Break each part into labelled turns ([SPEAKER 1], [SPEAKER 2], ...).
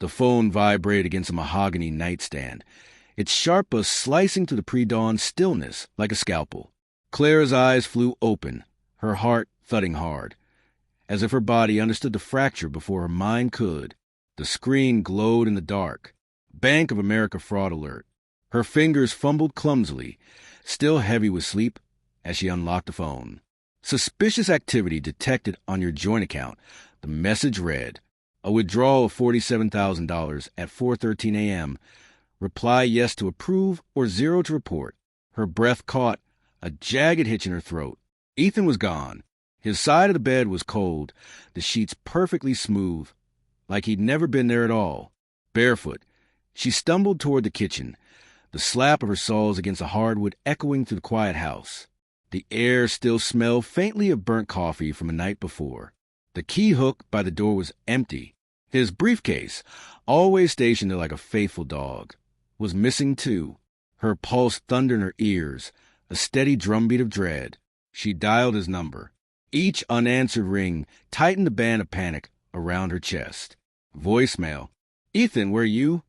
[SPEAKER 1] The phone vibrated against a mahogany nightstand, its sharp buzz slicing through the pre-dawn stillness like a scalpel. Clara's eyes flew open, her heart thudding hard, as if her body understood the fracture before her mind could. The screen glowed in the dark. Bank of America fraud alert. Her fingers fumbled clumsily, still heavy with sleep, as she unlocked the phone. Suspicious activity detected on your joint account, the message read. A withdrawal of $47,000 at 4:13 a.m. Reply yes to approve or 0 to report. Her breath caught, a jagged hitch in her throat. Ethan was gone. His side of the bed was cold, the sheets perfectly smooth, like he'd never been there at all. Barefoot, she stumbled toward the kitchen, the slap of her soles against the hardwood echoing through the quiet house. The air still smelled faintly of burnt coffee from a night before. The key hook by the door was empty. His briefcase, always stationed there like a faithful dog, was missing too. Her pulse thundered in her ears, a steady drumbeat of dread. She dialed his number. Each unanswered ring tightened the band of panic around her chest. Voicemail. Ethan, where you?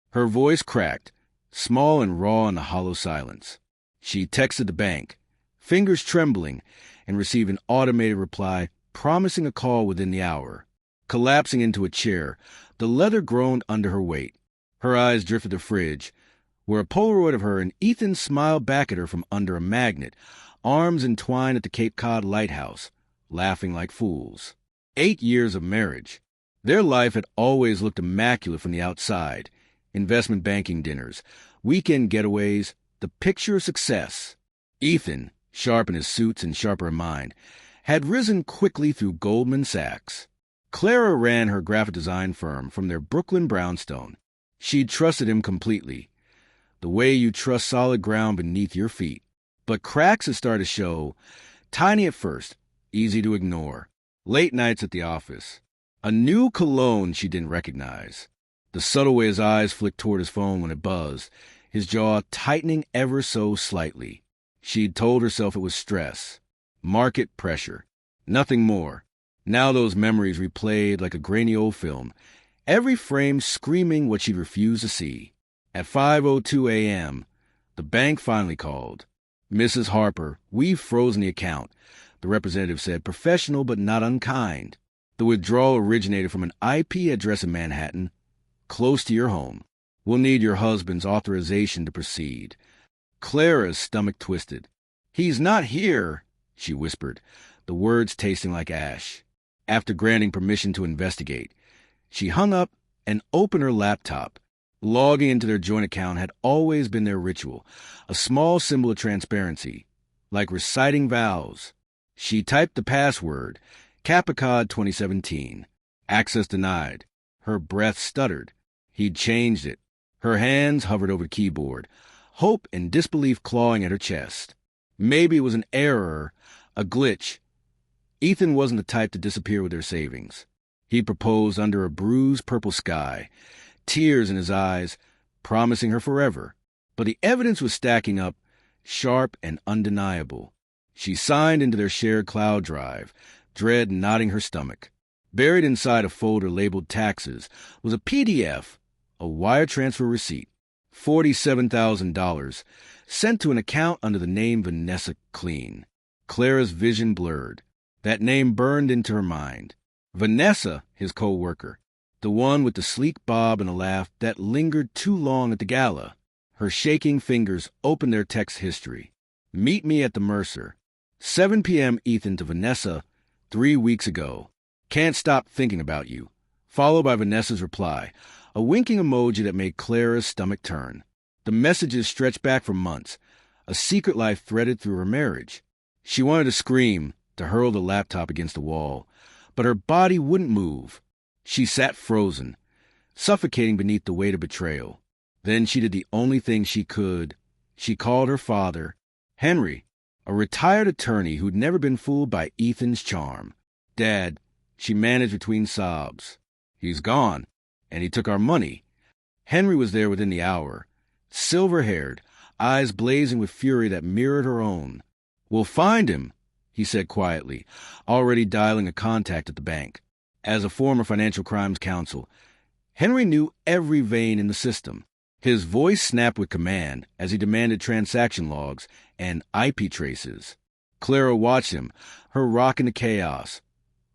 [SPEAKER 1] Her voice cracked, small and raw in the hollow silence. She texted the bank, fingers trembling, and received an automated reply promising a call within the hour. Collapsing into a chair, the leather groaned under her weight. Her eyes drifted to the fridge, where a Polaroid of her and Ethan smiled back at her from under a magnet, arms entwined at the Cape Cod lighthouse, laughing like fools. 8 years of marriage. Their life had always looked immaculate from the outside. Investment banking dinners, weekend getaways, the picture of success. Ethan, sharp in his suits and sharper in mind, had risen quickly through Goldman Sachs. Clara ran her graphic design firm from their Brooklyn brownstone. She'd trusted him completely, the way you trust solid ground beneath your feet. But cracks had started to show, tiny at first, easy to ignore. Late nights at the office. A new cologne she didn't recognize. The subtle way his eyes flicked toward his phone when it buzzed, his jaw tightening ever so slightly. She'd told herself it was stress. Market pressure. Nothing more. Now those memories replayed like a grainy old film, every frame screaming what she'd refused to see. At 5:02 a.m., the bank finally called. Mrs. Harper, we've frozen the account, the representative said, professional but not unkind. The withdrawal originated from an IP address in Manhattan, close to your home. We'll need your husband's authorization to proceed. Clara's stomach twisted. He's not here, she whispered, the words tasting like ash. After granting permission to investigate, she hung up and opened her laptop. Logging into their joint account had always been their ritual, a small symbol of transparency, like reciting vows. She typed the password, Capicod 2017. Access denied. Her breath stuttered. He'd changed it. Her hands hovered over the keyboard, hope and disbelief clawing at her chest. Maybe it was an error, a glitch. Ethan wasn't the type to disappear with their savings. He proposed under a bruised purple sky, tears in his eyes, promising her forever. But the evidence was stacking up, sharp and undeniable. She signed into their shared cloud drive, dread knotting her stomach. Buried inside a folder labeled taxes was a PDF, a wire transfer receipt, $47,000, sent to an account under the name Vanessa Clean. Clara's vision blurred. That name burned into her mind. Vanessa, his co-worker, the one with the sleek bob and a laugh that lingered too long at the gala. Her shaking fingers opened their text history. Meet me at the Mercer. 7 p.m. Ethan to Vanessa, 3 weeks ago. Can't stop thinking about you. Followed by Vanessa's reply, a winking emoji that made Clara's stomach turn. The messages stretched back for months, a secret life threaded through her marriage. She wanted to scream, to hurl the laptop against the wall, but her body wouldn't move. She sat frozen, suffocating beneath the weight of betrayal. Then she did the only thing she could. She called her father, Henry, a retired attorney who'd never been fooled by Ethan's charm. Dad, she managed between sobs. He's gone, and he took our money. Henry was there within the hour, silver-haired, eyes blazing with fury that mirrored her own. We'll find him, he said quietly, already dialing a contact at the bank. As a former financial crimes counsel, Henry knew every vein in the system. His voice snapped with command as he demanded transaction logs and IP traces. Clara watched him, her rock into chaos,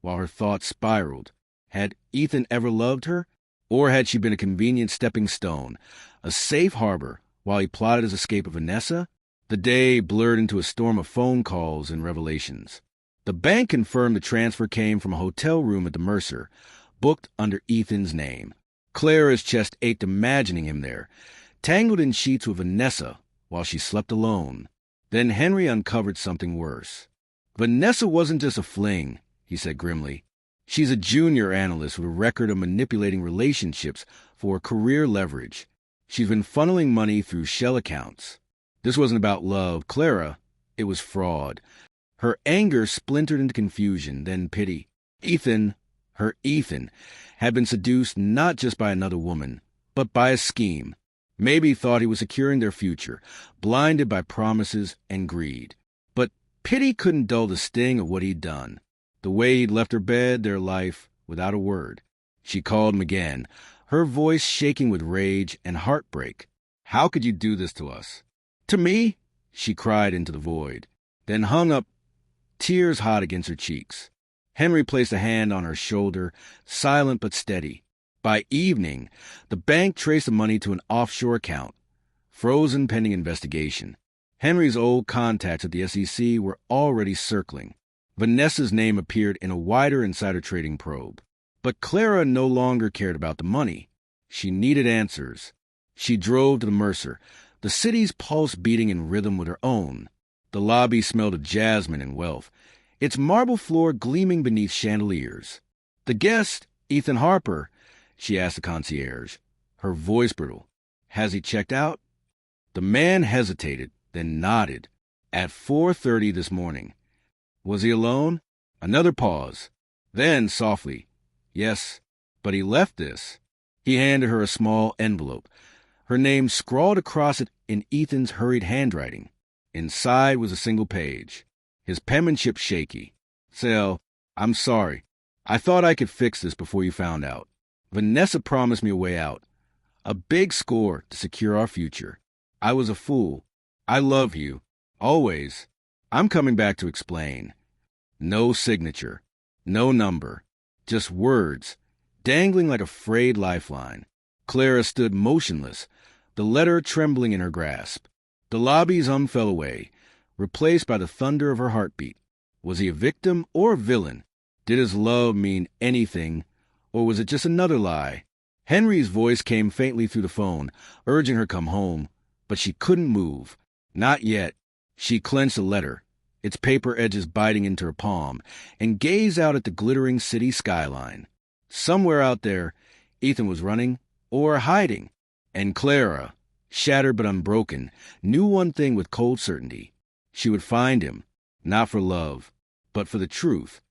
[SPEAKER 1] while her thoughts spiraled. Had Ethan ever loved her? Or had she been a convenient stepping stone, a safe harbor while he plotted his escape of Vanessa? The day blurred into a storm of phone calls and revelations. The bank confirmed the transfer came from a hotel room at the Mercer, booked under Ethan's name. Clara's chest ached imagining him there, tangled in sheets with Vanessa while she slept alone. Then Henry uncovered something worse. Vanessa wasn't just a fling, he said grimly. She's a junior analyst with a record of manipulating relationships for career leverage. She's been funneling money through shell accounts. This wasn't about love, Clara. It was fraud. Her anger splintered into confusion, then pity. Her Ethan, had been seduced not just by another woman, but by a scheme. Maybe he thought he was securing their future, blinded by promises and greed. But pity couldn't dull the sting of what he'd done. The way he'd left her bed, their life, without a word. She called him again, her voice shaking with rage and heartbreak. How could you do this to us? To me? She cried into the void, then hung up, tears hot against her cheeks. Henry placed a hand on her shoulder, silent but steady. By evening, the bank traced the money to an offshore account, frozen pending investigation. Henry's old contacts at the SEC were already circling. Vanessa's name appeared in a wider insider trading probe. But Clara no longer cared about the money. She needed answers. She drove to the Mercer, the city's pulse beating in rhythm with her own. The lobby smelled of jasmine and wealth, its marble floor gleaming beneath chandeliers. The guest, Ethan Harper, she asked the concierge, her voice brittle. Has he checked out? The man hesitated, then nodded. At 4:30 this morning. Was he alone? Another pause. Then, softly, yes, but he left this. He handed her a small envelope, her name scrawled across it in Ethan's hurried handwriting. Inside was a single page, his penmanship shaky. Sal, I'm sorry. I thought I could fix this before you found out. Vanessa promised me a way out, a big score to secure our future. I was a fool. I love you. Always. I'm coming back to explain. No signature. No number. Just words, dangling like a frayed lifeline. Clara stood motionless, the letter trembling in her grasp. The lobby's hum fell away, replaced by the thunder of her heartbeat. Was he a victim or a villain? Did his love mean anything, or was it just another lie? Henry's voice came faintly through the phone, urging her come home, but she couldn't move. Not yet. She clenched the letter, its paper edges biting into her palm, and gazed out at the glittering city skyline. Somewhere out there, Ethan was running or hiding, and Clara, shattered but unbroken, knew one thing with cold certainty. She would find him, not for love, but for the truth.